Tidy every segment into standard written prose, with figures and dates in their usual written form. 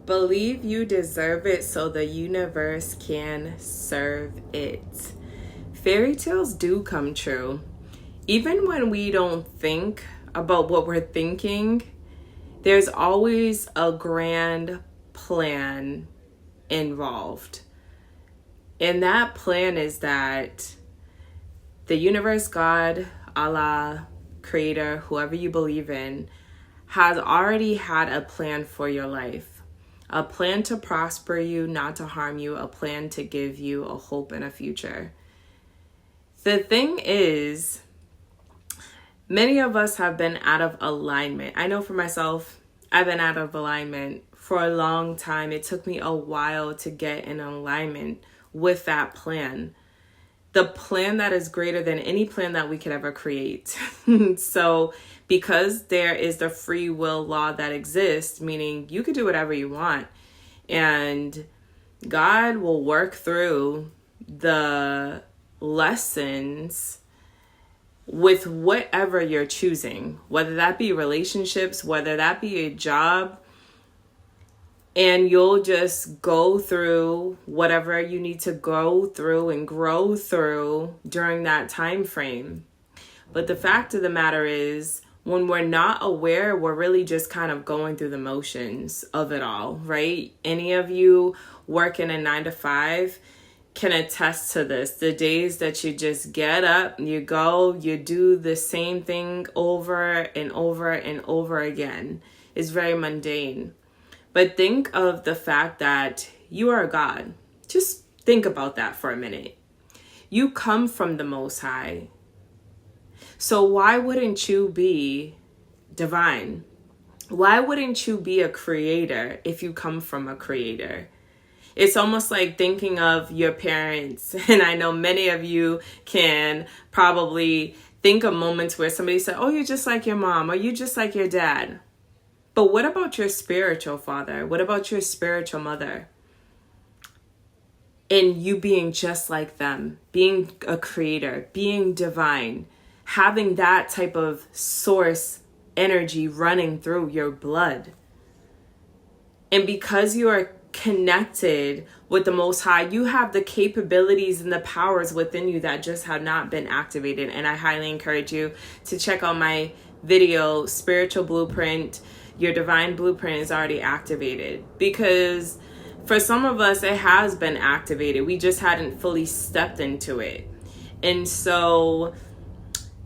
Believe you deserve it so the universe can serve it. Fairy tales do come true. Even when we don't think about what we're thinking, there's always a grand plan involved. And that plan is that the universe, God, Allah, Creator, whoever you believe in, has already had a plan for your life. A plan to prosper you, not to harm you, a plan to give you a hope and a future. The thing is, many of us have been out of alignment. I know for myself, I've been out of alignment for a long time. It took me a while to get in alignment with that plan. The plan that is greater than any plan that we could ever create. So because there is the free will law that exists, meaning you could do whatever you want, and God will work through the lessons with whatever you're choosing, whether that be relationships, whether that be a job, and you'll just go through whatever you need to go through and grow through during that time frame. But the fact of the matter is, when we're not aware, we're really just kind of going through the motions of it all, right? Any of you working a 9-to-5 can attest to this. The days that you just get up, you go, you do the same thing over and over and over again is very mundane. But think of the fact that you are a God. Just think about that for a minute. You come from the Most High. So why wouldn't you be divine? Why wouldn't you be a creator if you come from a creator? It's almost like thinking of your parents. And I know many of you can probably think of moments where somebody said, oh, you're just like your mom, or you're just like your dad. But what about your spiritual father? What about your spiritual mother? And you being just like them, being a creator, being divine, having that type of source energy running through your blood. And because you are connected with the Most High, you have the capabilities and the powers within you that just have not been activated. And I highly encourage you to check out my video, Spiritual Blueprint. Your divine blueprint is already activated, because for some of us, it has been activated. We just hadn't fully stepped into it. And so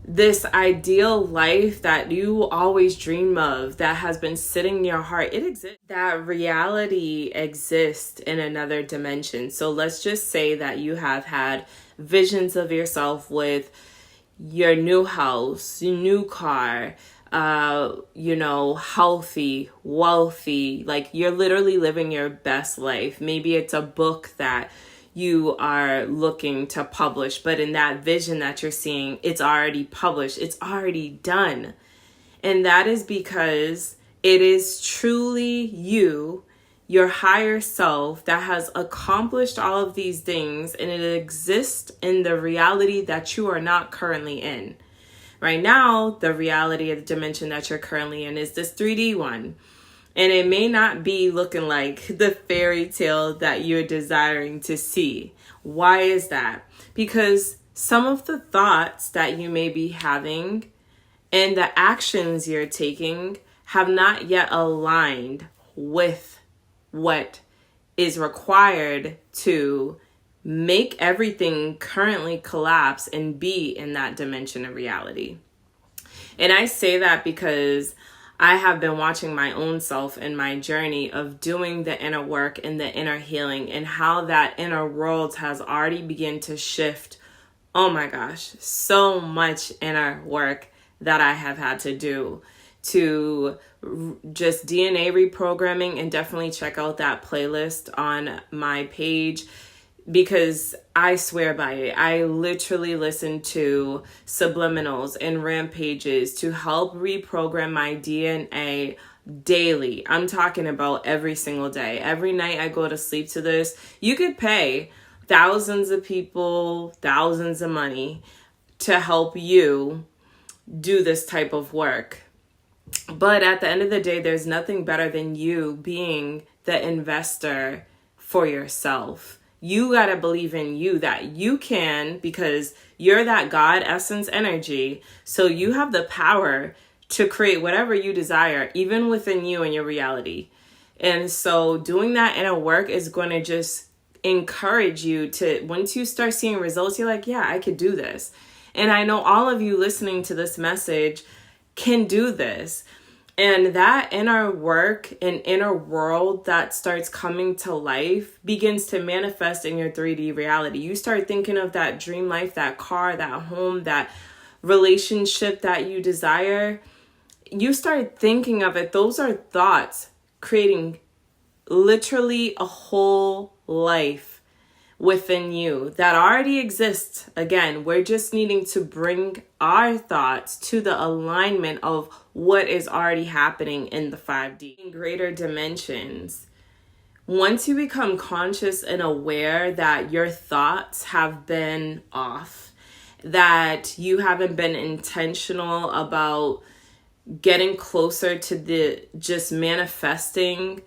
this ideal life that you always dream of, that has been sitting in your heart, it exists. That reality exists in another dimension. So let's just say that you have had visions of yourself with your new house, your new car, healthy, wealthy, like you're literally living your best life. Maybe it's a book that you are looking to publish, but in that vision that you're seeing, it's already published, it's already done. And that is because it is truly you, your higher self, that has accomplished all of these things, and it exists in the reality that you are not currently in. Right now, the reality of the dimension that you're currently in is this 3D one. And it may not be looking like the fairy tale that you're desiring to see. Why is that? Because some of the thoughts that you may be having and the actions you're taking have not yet aligned with what is required to make everything currently collapse and be in that dimension of reality. And I say that because I have been watching my own self in my journey of doing the inner work and the inner healing, and how that inner world has already begun to shift. Oh my gosh, so much inner work that I have had to do to just DNA reprogramming, and definitely check out that playlist on my page, because I swear by it. I literally listen to subliminals and rampages to help reprogram my DNA daily. I'm talking about every single day. Every night I go to sleep to this. You could pay thousands of people, thousands of money to help you do this type of work. But at the end of the day, there's nothing better than you being the investor for yourself. You got to believe in you that you can, because you're that God essence energy. So you have the power to create whatever you desire, even within you and your reality. And so doing that inner work is going to just encourage you to, once you start seeing results, you're like, yeah, I could do this. And I know all of you listening to this message can do this. And that inner work and inner world that starts coming to life begins to manifest in your 3D reality. You start thinking of that dream life, that car, that home, that relationship that you desire. You start thinking of it. Those are thoughts creating literally a whole life within you that already exists. Again, we're just needing to bring our thoughts to the alignment of what is already happening in the 5D, in greater dimensions. Once you become conscious and aware that your thoughts have been off, that you haven't been intentional about getting closer to the just manifesting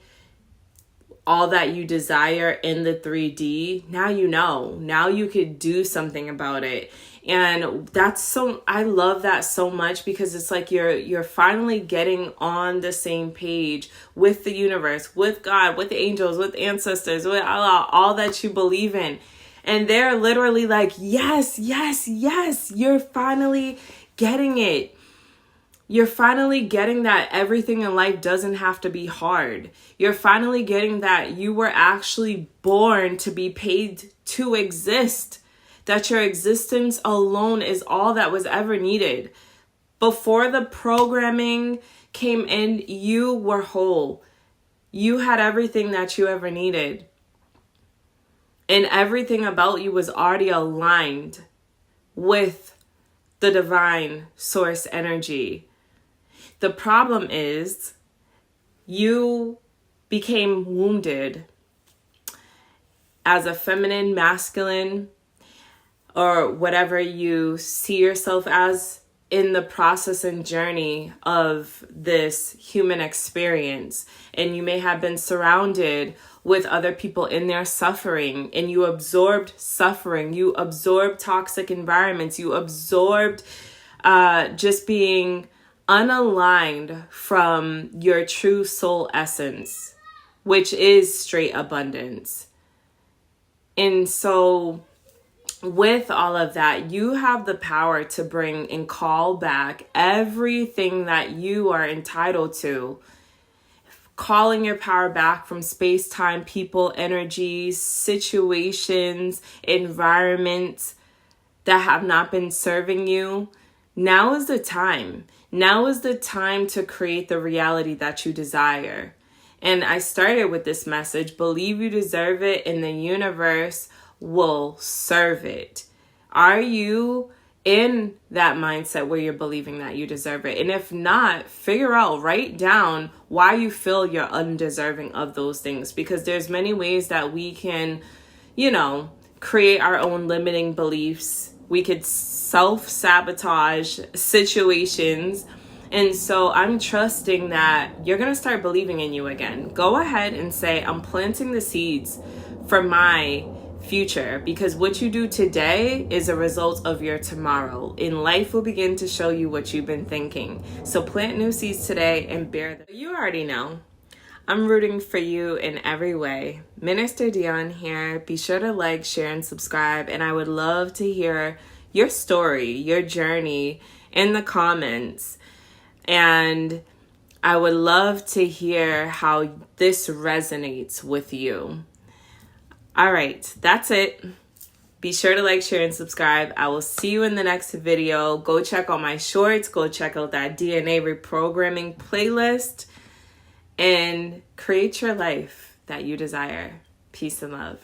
all that you desire in the 3D, now you know. Now you could do something about it. And that's so, I love that so much, because it's like you're finally getting on the same page with the universe, with God, with the angels, with ancestors, with Allah, all that you believe in. And they're literally like, yes, yes, yes, you're finally getting it. You're finally getting that everything in life doesn't have to be hard. You're finally getting that you were actually born to be paid to exist. That your existence alone is all that was ever needed. Before the programming came in, you were whole. You had everything that you ever needed. And everything about you was already aligned with the divine source energy. The problem is you became wounded as a feminine, masculine, or whatever you see yourself as in the process and journey of this human experience. And you may have been surrounded with other people in their suffering, and you absorbed suffering. You absorbed toxic environments. You absorbed just being unaligned from your true soul essence, which is straight abundance. And so with all of that, you have the power to bring and call back everything that you are entitled to. Calling your power back from space, time, people, energies, situations, environments that have not been serving you. Now is the time. Now is the time to create the reality that you desire. And I started with this message: believe you deserve it, and the universe will serve it. Are you in that mindset where you're believing that you deserve it? And if not, write down why you feel you're undeserving of those things, because there's many ways that we can, create our own limiting beliefs. We could self-sabotage situations. And so I'm trusting that you're going to start believing in you again. Go ahead and say, I'm planting the seeds for my future, because what you do today is a result of your tomorrow, and life will begin to show you what you've been thinking. So plant new seeds today and bear them. You already know I'm rooting for you in every way. MinisterDionne here. Be sure to like, share, and subscribe, and I would love to hear your story, your journey in the comments. And I would love to hear how this resonates with you. All right, that's it. Be sure to like, share, and subscribe. I will see you in the next video. Go check out my shorts. Go check out that DNA Reprogramming playlist and create your life that you desire. Peace and love.